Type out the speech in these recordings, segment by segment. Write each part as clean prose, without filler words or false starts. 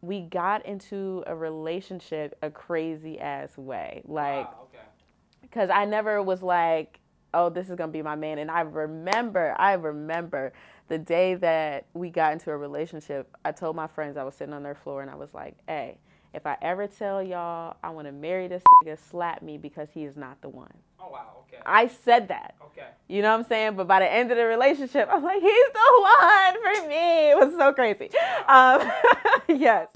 we got into a relationship a crazy ass way. Like, Wow, okay. because I never was like, oh, this is gonna be my man. And I remember the day that we got into a relationship. I told my friends, I was sitting on their floor, and I was like, hey, if I ever tell y'all I want to marry this nigga, slap me because he is not the one. Oh, wow, okay. I said that. Okay. You know what I'm saying? But by the end of the relationship, I'm like, he's the one for me. It was so crazy. Yes.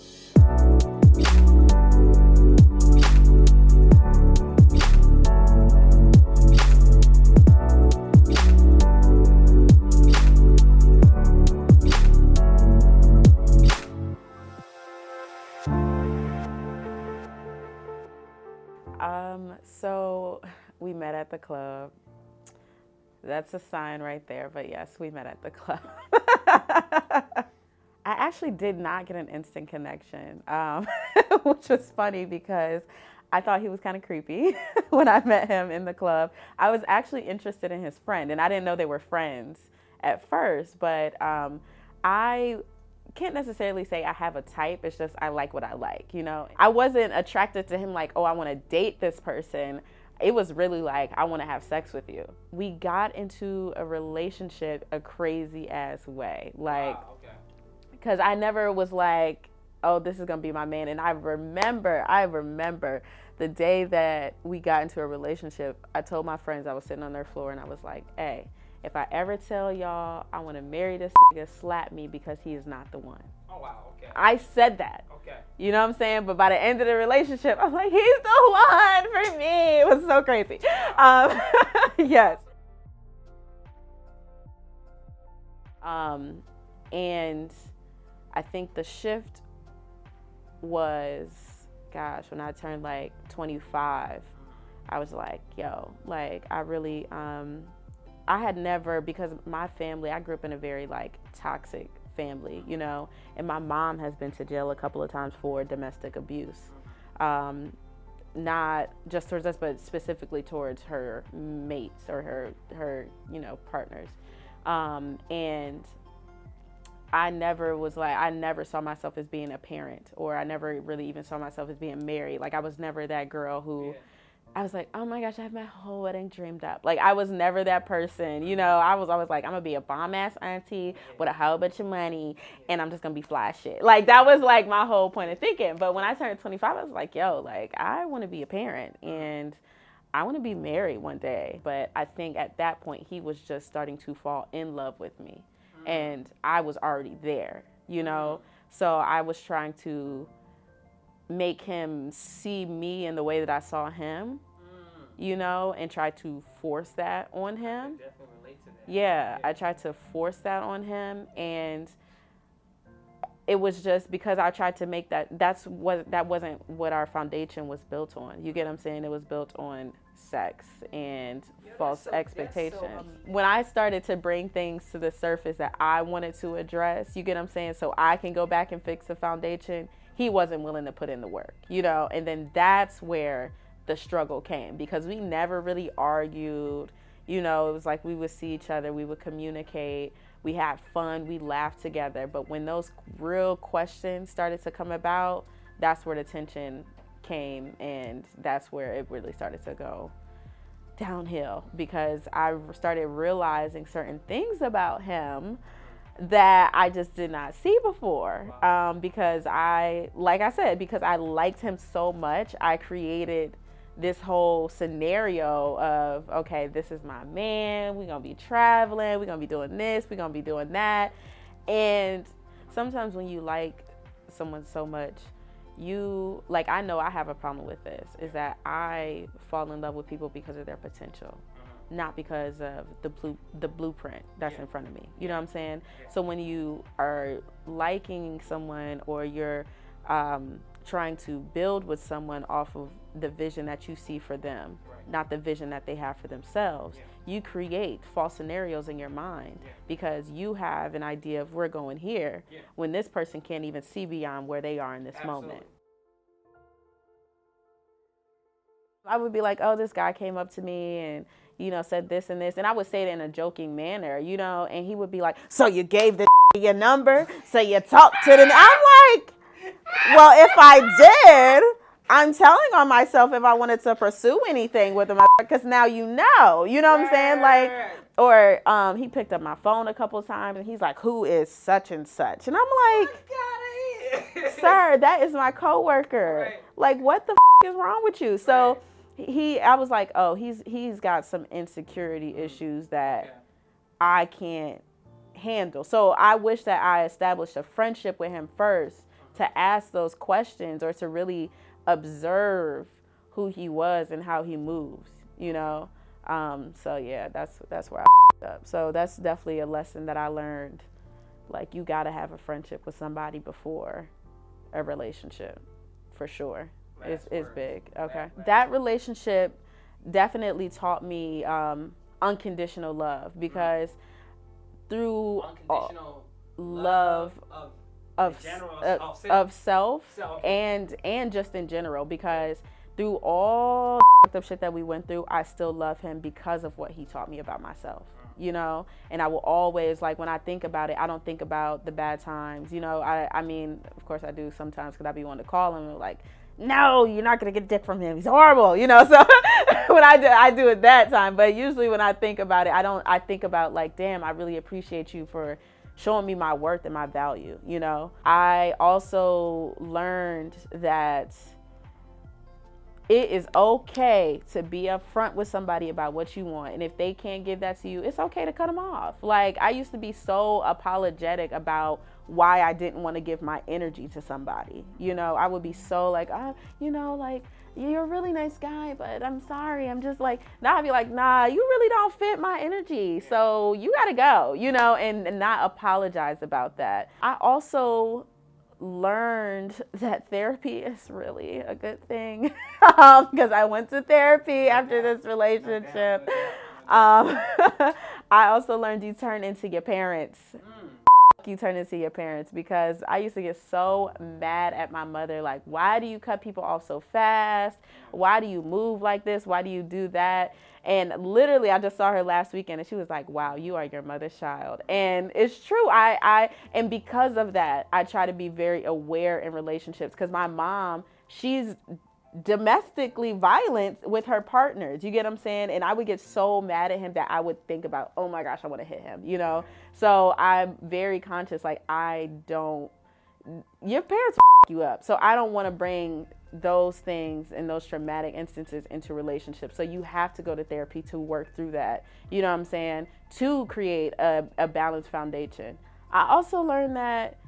So we met at the club. That's a sign right there. But yes, we met at the club. I actually did not get an instant connection, which was funny because I thought he was kind of creepy when I met him in the club. I was actually interested in his friend, and I didn't know they were friends at first, but I can't necessarily say I have a type. It's just I like what I like, you know? I wasn't attracted to him like, oh, I want to date this person. It was really like, I want to have sex with you. We got into a relationship a crazy ass way. Like, Wow, okay. because I never was like, oh, this is gonna be my man. And I remember the day that we got into a relationship. I told my friends, I was sitting on their floor, and I was like, hey, if I ever tell y'all I want to marry this nigga, slap me because he is not the one. Oh, wow, okay. I said that. Okay. You know what I'm saying? But by the end of the relationship, I'm like, he's the one for me. It was so crazy. Yes. And I think the shift was, gosh, when I turned like 25, I was like, yo, like I really, I had never, because my family, I grew up in a very like toxic family, you know, and my mom has been to jail a couple of times for domestic abuse. Not just towards us, but specifically towards her mates or her, you know, partners. And I never saw myself as being a parent, or I never really even saw myself as being married. Like, I was never that girl who, I was like, oh my gosh, I have my whole wedding dreamed up. Like, I was never that person, you know. I was always like, I'm gonna be a bomb ass auntie with a whole bunch of money, and I'm just gonna be fly as shit. Like, that was like my whole point of thinking. But when I turned 25, I was like, yo, like, I want to be a parent, and I want to be married one day. But I think at that point, he was just starting to fall in love with me, and I was already there, you know. So I was trying to make him see me in the way that I saw him, you know, and try to force that on him. I can definitely relate to that. Yeah, I tried to force that on him, and it was just because I tried to make that wasn't what our foundation was built on. You get what I'm saying? It was built on sex and false expectations. When I started to bring things to the surface that I wanted to address, you get what I'm saying, so I can go back and fix the foundation, he wasn't willing to put in the work, you know. And then that's where the struggle came, because we never really argued, you know. It was like we would see each other, we would communicate, we had fun, we laughed together. But when those real questions started to come about, that's where the tension came, and that's where it really started to go downhill, because I started realizing certain things about him that I just did not see before. Because like I said, because I liked him so much, I created this whole scenario of, okay, this is my man, we're gonna be traveling, we're gonna be doing this, we're gonna be doing that. And sometimes when you like someone so much, you, like, I know I have a problem with this, is that I fall in love with people because of their potential, not because of the blueprint that's in front of me. You know what I'm saying? So when you are liking someone, or you're trying to build with someone off of the vision that you see for them, not the vision that they have for themselves, you create false scenarios in your mind, because you have an idea of, we're going here, when this person can't even see beyond where they are in this moment. I would be like, oh, this guy came up to me and, you know, said this and this. And I would say it in a joking manner, you know, and he would be like, so you gave the your number? So you talked to them? I'm like, Well, if I did, I'm telling on myself if I wanted to pursue anything with him, because now you know what I'm saying? Like, or he picked up my phone a couple times and he's like, who is such and such? And I'm like, sir, that is my coworker. Right. Like, what the is wrong with you? So I was like, oh, he's got some insecurity issues that I can't handle. So I wish that I established a friendship with him first to ask those questions or to really observe who he was and how he moves, so yeah, that's where I up. So that's definitely a lesson that I learned. Like, you got to have a friendship with somebody before a relationship, for sure. It's big. Okay. That relationship definitely taught me unconditional love, because through unconditional love of self and just in general, because through all the shit that we went through, I still love him because of what he taught me about myself, and I will always, like, when I think about it, I don't think about the bad times, I mean, of course I do sometimes, because I be wanting to call him and like, no, you're not gonna get dick from him, he's horrible, so when I do it that time. But usually when I think about it, I think about, like, damn, I really appreciate you for showing me my worth and my value. I also learned that it is okay to be upfront with somebody about what you want, and if they can't give that to you, it's okay to cut them off. Like, I used to be so apologetic about why I didn't want to give my energy to somebody. I would be so like, like, you're a really nice guy, but I'm sorry, I'm just like, now I'd be like, nah, you really don't fit my energy, so you gotta go, and not apologize about that. I also learned that therapy is really a good thing, because I went to therapy after this relationship. I also learned you turn into your parents. You turn into your parents, because I used to get so mad at my mother, like, why do you cut people off so fast? Why do you move like this? Why do you do that? And literally, I just saw her last weekend and she was like, wow, you are your mother's child. And it's true. And because of that, I try to be very aware in relationships, because my mom, she's domestically violent with her partners. You get what I'm saying? And I would get so mad at him that I would think about, oh my gosh, I want to hit him, So I'm very conscious, like, your parents you up. So I don't want to bring those things and those traumatic instances into relationships. So you have to go to therapy to work through that, you know what I'm saying, to create a balanced foundation. I also learned that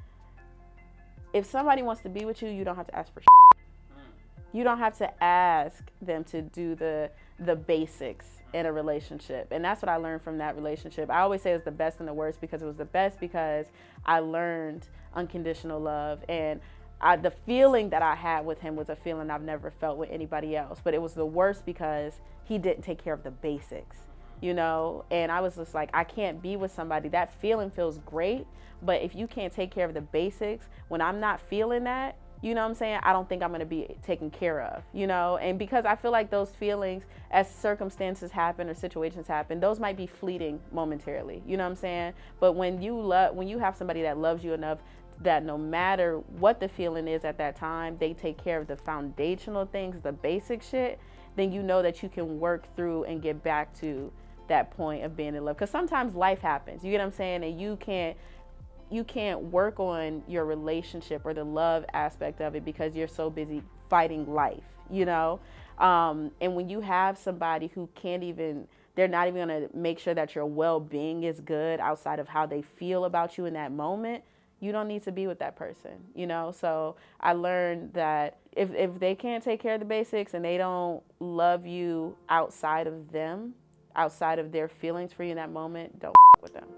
if somebody wants to be with you, you don't have to ask for shit. You don't have to ask them to do the basics in a relationship. And that's what I learned from that relationship. I always say it was the best and the worst, because it was the best because I learned unconditional love. And the feeling that I had with him was a feeling I've never felt with anybody else. But it was the worst because he didn't take care of the basics, And I was just like, I can't be with somebody. That feeling feels great, but if you can't take care of the basics, when I'm not feeling that, you know what I'm saying, I don't think I'm going to be taken care of, and because I feel like those feelings, as circumstances happen or situations happen, those might be fleeting momentarily, you know what I'm saying? But when you have somebody that loves you enough that no matter what the feeling is at that time, they take care of the foundational things, the basic shit, then you know that you can work through and get back to that point of being in love. Because sometimes life happens, you get what I'm saying, and you can't work on your relationship or the love aspect of it because you're so busy fighting life, and when you have somebody who they're not even going to make sure that your well-being is good outside of how they feel about you in that moment, you don't need to be with that person, So I learned that if they can't take care of the basics and they don't love you outside of them, outside of their feelings for you in that moment, don't with them.